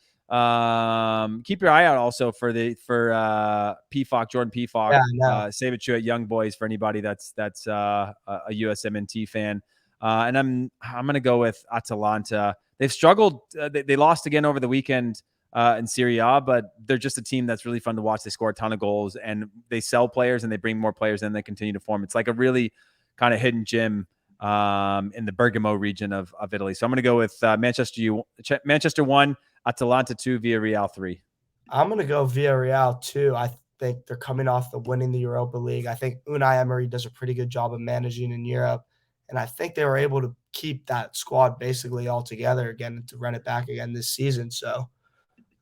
Keep your eye out also for PFOC, Jordan PFOC. Yeah, Save it you at Young Boys for anybody that's a USMNT fan. And I'm going to go with Atalanta. They've struggled. They lost again over the weekend in Serie A, but they're just a team that's really fun to watch. They score a ton of goals, and they sell players, and they bring more players in. They continue to form. It's like a really kind of hidden gem in the Bergamo region of Italy. So I'm going to go with Manchester 1, Atalanta 2, Villarreal 3. I'm going to go Villarreal 2. I think they're coming off the winning the Europa League. I think Unai Emery does a pretty good job of managing in Europe. And I think they were able to keep that squad basically all together again to run it back again this season. So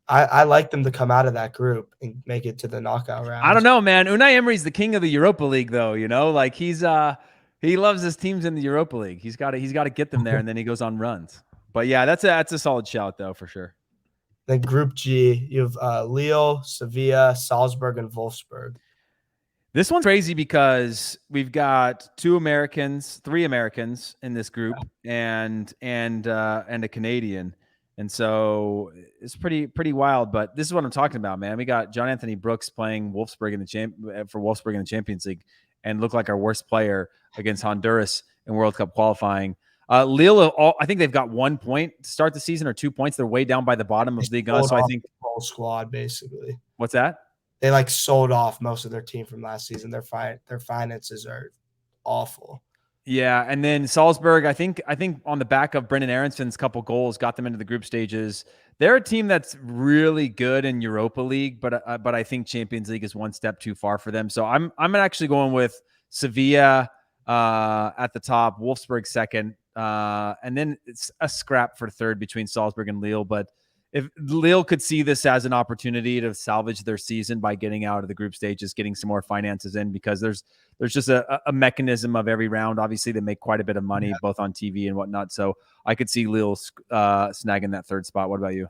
I like them to come out of that group and make it to the knockout rounds. I don't know, man. Unai Emery's the king of the Europa League, though. You know, like he loves his teams in the Europa League. He's got to get them there, and then he goes on runs. But yeah, that's a solid shout though for sure. Then Group G, you have Lille, Sevilla, Salzburg, and Wolfsburg. This one's crazy because we've got 3 Americans in this group, and a Canadian, and so it's pretty wild. But this is what I'm talking about, man. We got John Anthony Brooks playing Wolfsburg for Wolfsburg in the Champions League, and looked like our worst player against Honduras in World Cup qualifying. Lille, I think they've got 1 point to start the season, or 2 points. They're way down by the bottom of Ligue 1, so I think the whole squad basically. What's that? They like sold off most of their team from last season. Their finances are awful. Yeah, and then Salzburg, I think on the back of Brendan Aronson's couple goals, got them into the group stages. They're a team that's really good in Europa League, but I think Champions League is one step too far for them. So I'm actually going with Sevilla at the top, Wolfsburg second, and then it's a scrap for third between Salzburg and Lille. But if Lille could see this as an opportunity to salvage their season by getting out of the group stages, getting some more finances in, because there's just a mechanism of every round. Obviously, they make quite a bit of money, both on TV and whatnot. So I could see Lille snagging that third spot. What about you?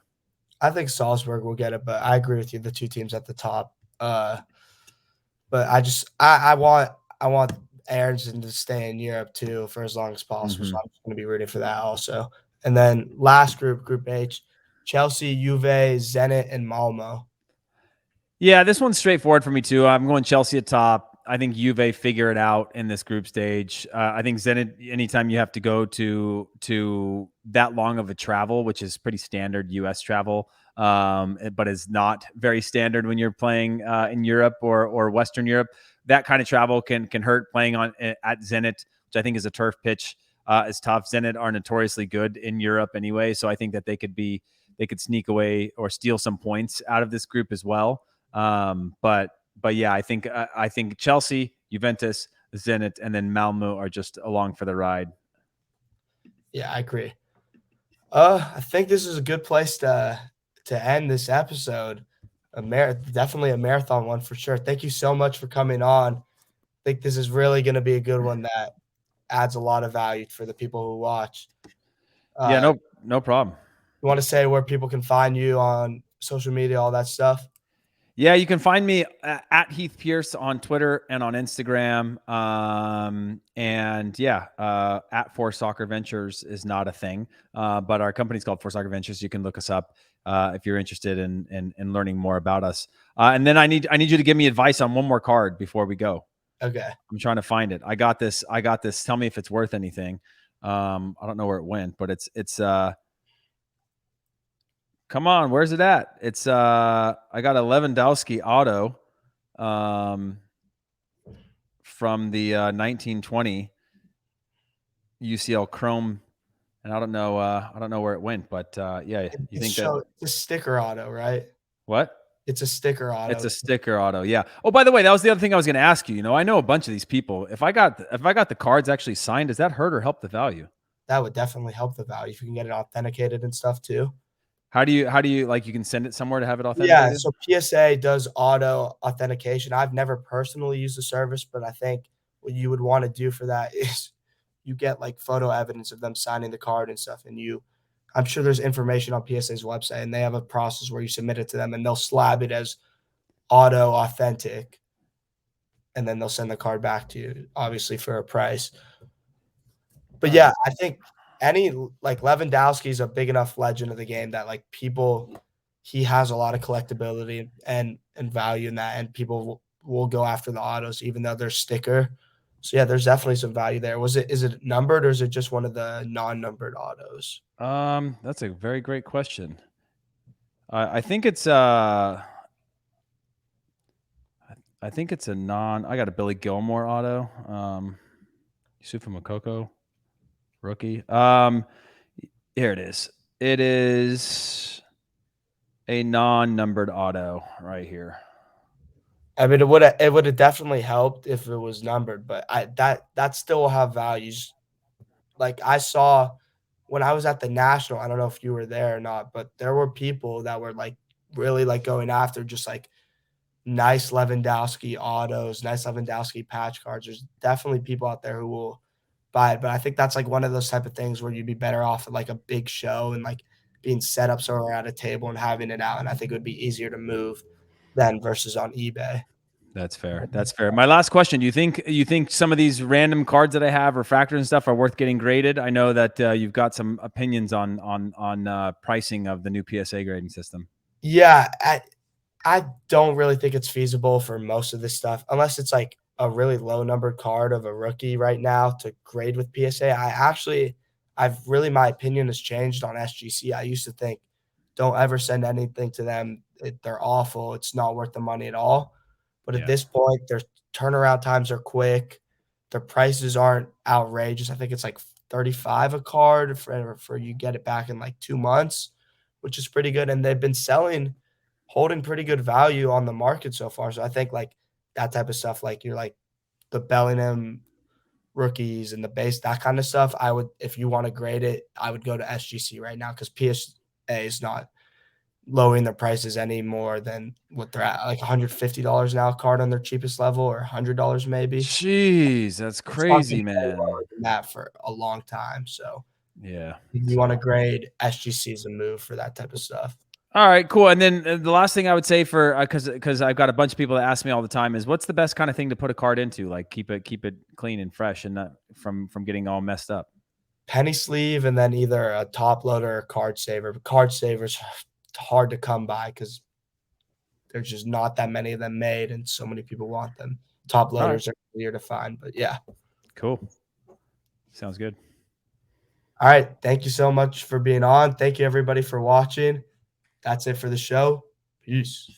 I think Salzburg will get it, but I agree with you. The 2 teams at the top. But I want Aronson to stay in Europe too for as long as possible. So I'm just going to be rooting for that also. And then last group, Group H, Chelsea, Juve, Zenit, and Malmo. Yeah, this one's straightforward for me too. I'm going Chelsea at top. I think Juve figure it out in this group stage. I think Zenit, anytime you have to go to that long of a travel, which is pretty standard U.S. travel, but is not very standard when you're playing in Europe or Western Europe. That kind of travel can hurt. Playing at Zenit, which I think is a turf pitch, is tough. Zenit are notoriously good in Europe anyway, so I think that they could sneak away or steal some points out of this group as well. But yeah, I think Chelsea, Juventus, Zenit, and then Malmo are just along for the ride. Yeah, I agree. I think this is a good place to end this episode. Definitely a marathon one for sure. Thank you so much for coming on. I think this is really going to be a good one that adds a lot of value for the people who watch. Yeah, no problem. You want to say where people can find you on social media, all that stuff? Yeah, you can find me at Heath Pearce on Twitter and on Instagram. And yeah, at For Soccer Ventures is not a thing, but our company's called For Soccer Ventures. You can look us up if you're interested in learning more about us. And then I need you to give me advice on one more card before we go. Okay. I'm trying to find it. I got this. Tell me if it's worth anything. I don't know where it went, but it's come on, where's it at? It's I got a Lewandowski auto from the 1920 UCL Chrome, and I don't know where it went, but yeah, you think that it's a sticker auto, right? What? It's a sticker auto. It's a sticker auto, yeah. Oh, by the way, that was the other thing I was going to ask you. You know, I know a bunch of these people. If I got the cards actually signed, does that hurt or help the value? that would definitely help the value if you can get it authenticated and stuff too. How do you like, you can send it somewhere to have it Yeah, authenticated? so PSA does auto authentication. I've never personally used the service, but I think what you would wanna do for that is you get, like, photo evidence of them signing the card and stuff, and I'm sure there's information on PSA's website, and they have a process where you submit it to them, and they'll slab it as auto authentic, and then they'll send the card back to you, obviously for a price. But All right. yeah, I think like Lewandowski's a big enough legend of the game that like he has a lot of collectability and value in that, and people will go after the autos even though they're sticker. So yeah, there's definitely some value there. Is it numbered or is it just one of the non-numbered autos? That's a very great question. I think it's I think it's a non. I got a Billy Gilmore auto. Yusufa Makoko rookie. Here it is. It is a non-numbered auto right here. I mean, it would have definitely helped if it was numbered, but that still will have values. Like I saw when I was at the National, I don't know if you were there or not, but there were people that were like really like going after just like nice Lewandowski autos, nice Lewandowski patch cards. There's definitely people out there who will buy it, but I think that's like one of those type of things where you'd be better off at like a big show and like being set up somewhere at a table and having it out. And I think it would be easier to move than versus on eBay. That's fair. That's fair. My last question: Do you think some of these random cards that I have, refractors and stuff, are worth getting graded? I know that you've got some opinions on pricing of the new PSA grading system. Yeah, I don't really think it's feasible for most of this stuff unless it's like a really low numbered card of a rookie right now to grade with PSA. My opinion has changed on SGC. I used to think don't ever send anything to them. They're awful. It's not worth the money at all. But at Yeah. this point, their turnaround times are quick. Their prices aren't outrageous. I think it's like 35 a card for you get it back in like 2 months, which is pretty good. And they've been holding pretty good value on the market so far. So I think like that type of stuff, like you're like the Bellingham rookies and the base, that kind of stuff. If you want to grade it, I would go to SGC right now because PSA is not lowering their prices any more than what they're at, like $150 now a card on their cheapest level or $100 maybe. Jeez, that's It's not crazy, gonna go man. lower than that for a long time. So Yeah. if you want to So. grade, SGC is a move for that type of stuff. All right, cool. And then the last thing I would say for because I've got a bunch of people that ask me all the time is what's the best kind of thing to put a card into? Like keep it clean and fresh and not from getting all messed up. Penny sleeve and then either a top loader or card saver. But card savers hard to come by because there's just not that many of them made, and so many people want them. Top All right, loaders are easier to find, but yeah. cool. Sounds good. All right. Thank you so much for being on. Thank you, everybody, for watching. That's it for the show. Peace.